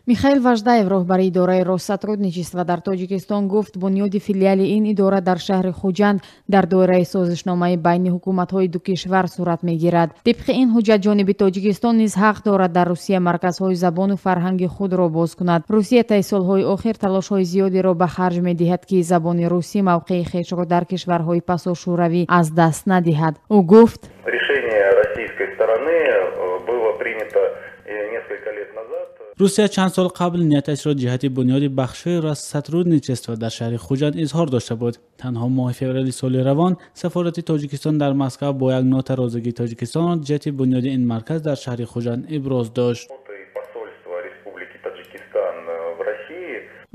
михаил важдаев, роҳбари идораи россотрудничества дар тоҷикистон гуфт, бунёди филиали ин идора дар шаҳри хуҷанд дар доираи созишномаи байни ҳукуматҳои ду кишвар сурат мегирад. тибқи ин ҳуҷҷат ҷониби тоҷикистон низ ҳақ дорад дар русия марказҳои забону фарҳанги худро боз кунад. русия таи солҳои охир талошҳои зиёдеро ба харҷ медиҳад ки забони русӣ мавқеи хешро дар кишварҳои пасошӯравӣ аз даст надиҳад. ӯ гуфт: решение российской стороны было принято несколько лет назад. русия чанд сол қабл нияташро ҷиҳати бунёди бахшҳои россотрудничества дар шаҳри хуҷанд изҳор дошта буд. танҳо моҳи феврали соли равон сафорати тоҷикистон дар Москва бо як нота розагии Тоҷикистонро ҷиҳати бунёди ин марказ дар шаҳри хуҷанд иброз дошт.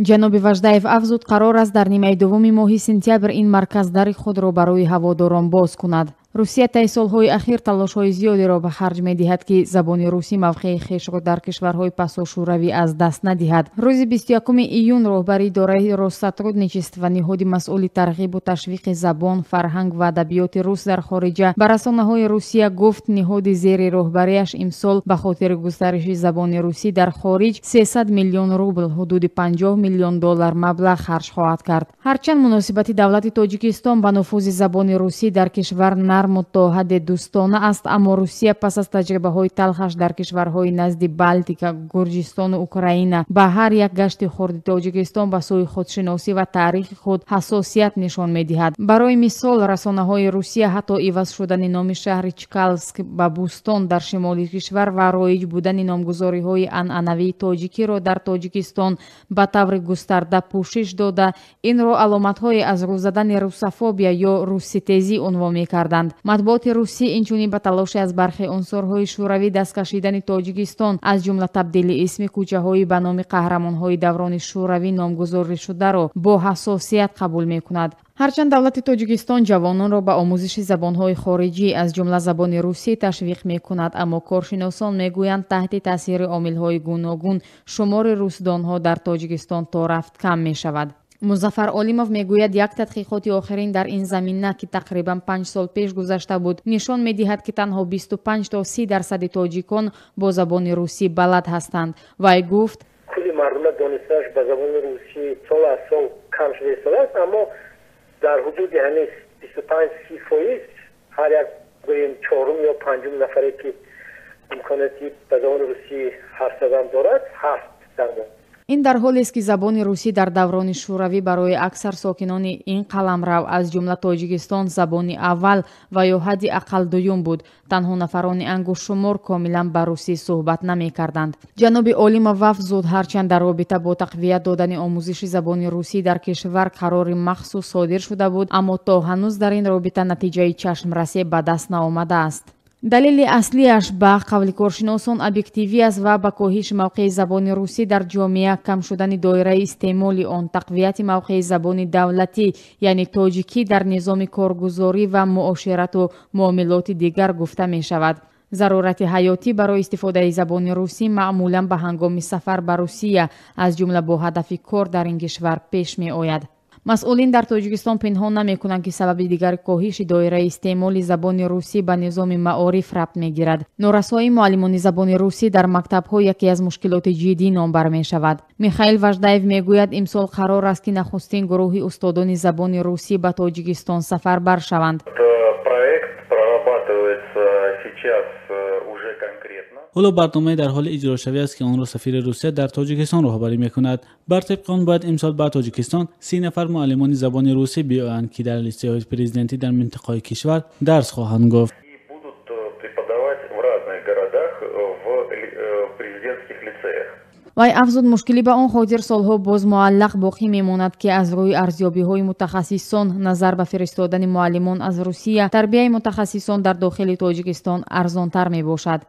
ҷаноби важдаев афзуд, қарор аст дар нимаи дуввуми моҳи сентябр ин марказ дари худро барои ҳаводорон боз кунад. русия таи солҳои ахир талошҳои зиёдеро ба харҷ медиҳад ки забони русӣ мавқеи хешро дар кишварҳои пасошӯравӣ аз даст надиҳад. рӯзи 21 июн роҳбари идораи россотрудничества, ниҳоди масъули тарғибу ташвиқи забон, фарҳанг ва адабиёти рус дар хориҷа ба расонаҳои русия гуфт, ниҳоди зери роҳбариаш имсол ба хотири густариши забони русӣ дар хориҷ 300 миллион рубл ҳудуди 50 миллион доллар маблағ харҷ хоҳад кард. ҳарчанд муносибати давлати тоҷикистон ба нуфузи забони русӣ дар кишвар нарму то ҳадде дӯстона аст, аммо русия пас аз таҷрибаҳои талхаш дар кишварҳои назди Балтика, Гурҷистону Украина ба ҳар як гашти хурди тоҷикистон ба сӯи худшиносӣ ва таърихи худ ҳассосият нишон медиҳад. барои мисол, расонаҳои русия ҳатто иваз шудани номи шаҳри Чкалск ба Бустон дар шимоли кишвар ва роиҷ будани номгузориҳои анъанавии тоҷикиро дар Тоҷикистон ба таври густарда пӯшиш дода, инро аломатҳое аз рӯ задани русофобия ё русситезӣ унвон мекарданд. матбуоти русӣ инчунин ба талоши аз бархи унсурҳои шӯравӣ даст кашидани Тоҷикистон, аз ҷумла табдили исми кӯчаҳои ба номи қаҳрамонҳои даврони шӯравӣ номгузоришударо бо ҳассосият қабул мекунад. ҳарчанд давлати Тоҷикистон ҷавононро ба омӯзиши забонҳои хориҷӣ аз ҷумла забони русӣ ташвиқ мекунад, аммо коршиносон мегӯянд таҳти таъсири омилҳои гуногун шумори русдонҳо дар Тоҷикистон то рафт кам мешавад. музаффар олимов мегӯяд, як тадқиқоти охирин дар ин замина ки тақрибан 5 сол пеш гузашта буд, нишон медиҳад ки танҳо 25 то 30% тоҷикон бо забони русӣ балад ҳастанд. вай гуфт: кули мардума донисташ ба забони русӣ сол аз сол кам шуда истодааст, аммо дар ҳудуди ҳамин 25-30% ҳар як гӯем чорум ё панҷум нафаре ки имконияти ба забони русӣ ҳарф задан дорад ҳаст дар мо. ин дар ҳолест ки забони русӣ дар даврони шӯравӣ барои аксар сокинони ин қаламрав, аз ҷумла Тоҷикистон, забони аввал ва ё ҳадди ақал дуюм буд. танҳо нафарони ангушшумор комилан ба русӣ суҳбат намекарданд. ҷаноби олимов афзуд, ҳарчанд дар робита бо тақвият додани омӯзиши забони русӣ дар кишвар қарори махсус содир шуда буд, аммо то ҳанӯз дар ин робита натиҷаи чашмрасӣ ба даст наомадааст. далели аслиаш ба қавли коршиносон объективӣ аст ва ба коҳиши мавқеи забони русӣ дар ҷомеа, кам шудани доираи истеъмоли он, тақвияти мавқеи забони давлатӣ яъне тоҷикӣ дар низоми коргузорӣ ва муоширату муомилоти дигар гуфта мешавад. зарурати ҳаётӣ барои истифодаи забони русӣ маъмулан ба ҳангоми сафар ба Русия, аз ҷумла бо ҳадафи кор дар ин кишвар пеш меояд. масъулин дар Тоҷикистон пинҳон намекунанд ки сабаби дигари коҳиши доираи истеъмоли забони русӣ ба низоми маориф рабт мегирад. норасоии муаллимони забони русӣ дар мактабҳо яке аз мушкилоти ҷиддӣ номбар мешавад. михаил важдаев мегӯяд, имсол қарор аст ки нахустин гурӯҳи устодони забони русӣ ба Тоҷикистон сафарбар шаванд. ҳоло барномае дар ҳоли иҷрошавӣ аст ки онро сафири русия дар тоҷикистон роҳбарӣ мекунад. бар тибқи он бояд имсол ба Тоҷикистон 30 нафар муаллимони забони русӣ биёянд, ки дар литсеҳои президентӣ дар минтақаи кишвар дарс хоҳанд гуфт. вай афзуд, мушкилӣ ба он хотир солҳо боз муаллақ боқӣ мемонад ки аз рӯи арзёбиҳои мутахассисон назар ба фиристодани муаллимон аз Русия, тарбияи мутахассисон дар дохили Тоҷикистон арзонтар мебошад.